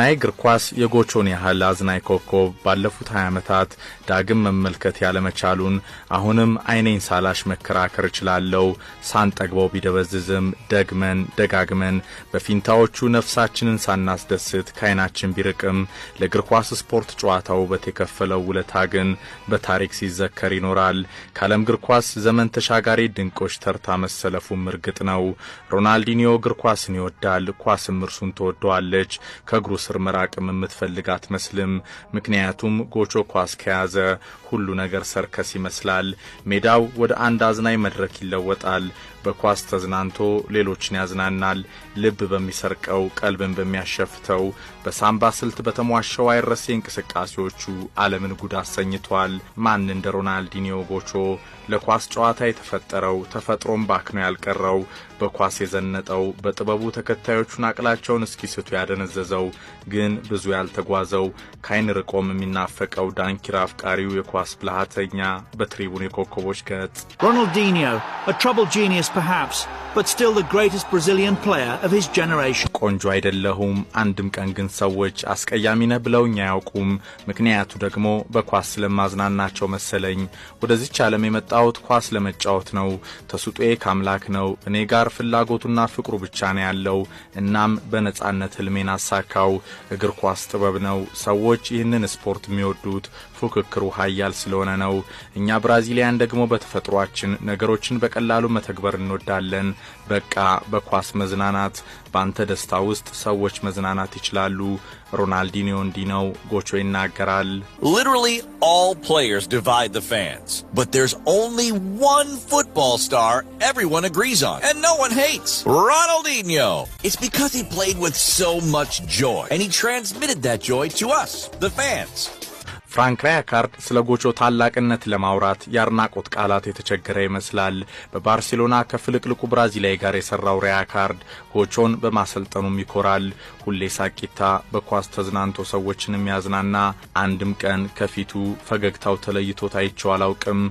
በዘመናዊ እግር ኳስ የጎቾን ያህል አዝናኝ ኮከብ ባለፉት 20 ዓመታት ዳግም መመልከት ያለመቻሉን አሁንም አይኔን ሳላሽ መከራከር እችላለሁ። ሳንጠግበው ቢደበዝዝም ደጋግመን በፊንታዎቹ ነፍሳችንን ሳናስደስት ከአይናችን ቢርቅም ለእግር ኳስ ስፖርት ጨዋታው በተከፈለው ውለታ ግን በታሪክ ሲዘከር ይኖራል። ከዓለም እግር ኳስ ዘመን ተሻጋሪ ድንቆች ተርታ መሰለፉም እርግጥ ነው። ሮናልዲኒዮ እግር ኳስን ይወዳል፣ ኳስም እርሱን ትወደዋለች። ከእግሩ ስር መራቅም የምትፈልግ አትመስልም። ምክንያቱም ጎቾ ኳስ ከያዘ ሁሉ ነገር ሰርከስ ይመስላል። ሜዳው ወደ አንድ አዝናኝ መድረክ ይለወጣል። በኳስ ተዝናንቶ ሌሎችን ያዝናናል። ልብ በሚሰርቀው ቀልብን በሚያሸፍተው በሳምባ ስልት በተሟሸው አይረሴ እንቅስቃሴዎቹ ዓለምን ጉድ አሰኝቷል። ማን እንደ ሮናልዲኒዮ ጎቾ ለኳስ ጨዋታ የተፈጠረው ተፈጥሮም ባክኖ ያልቀረው በኳስ የዘነጠው በጥበቡ ተከታዮቹን አቅላቸውን እስኪስቱ ያደነዘዘው ግን ብዙ ያልተጓዘው ካይን ርቆም የሚናፈቀው ዳንኪራ አፍቃሪው የኳስ ብልሃተኛ በትሪቡን የኮከቦች ገጽ Ronaldinho, a troubled genius perhaps, but still the greatest Brazilian player of his generation. ቆንጆ አይደለሁም አንድም ቀን ግን ሰዎች አስቀያሚ ነህ ብለውኝ አያውቁም። ምክንያቱ ደግሞ በኳስ ስለማዝናናቸው መሰለኝ። ወደዚች ዓለም የመጣሁት ኳስ ለመጫወት ነው። ተሰጥኦዬ ከአምላክ ነው። እኔ ጋር ፍላጎቱና ፍቅሩ ብቻ ነው ያለው። እናም በነጻነት ህልሜን አሳካው። እግር ኳስ ጥበብ ነው። ሰዎች ይህንን ስፖርት የሚወዱት ፉክክሩ ኃያል ስለሆነ ነው። እኛ ብራዚሊያን ደግሞ በተፈጥሯችን ነገሮችን በቀላሉ መተግበር እንወዳለን። በቃ በኳስ መዝናናት ባንተ ደስታ ውስጥ ሰዎች መዝናናት ይችላሉ። ሮናልዲኒዮ እንዲህ ነው ጎቾ ይናገራል። Literally all players divide the fans, but there's only one football star everyone agrees on and no one hates. Ronaldinho. It's because he played with so much joy and he transmitted that joy to us, the fans. ፍራንክ ራይካርድ ስለ ጎቾ ታላቅነት ለማውራት ያርናቆት ቃላት የተቸገረ ይመስላል። በባርሴሎና ከፍልቅልቁ ብራዚላዊ ጋር የሰራው ራይካርድ ጎቾን በማሰልጠኑም ይኮራል። ሁሌ ሳቂታ፣ በኳስ ተዝናንቶ ሰዎችንም ያዝናና፣ አንድም ቀን ከፊቱ ፈገግታው ተለይቶት አይቼው አላውቅም።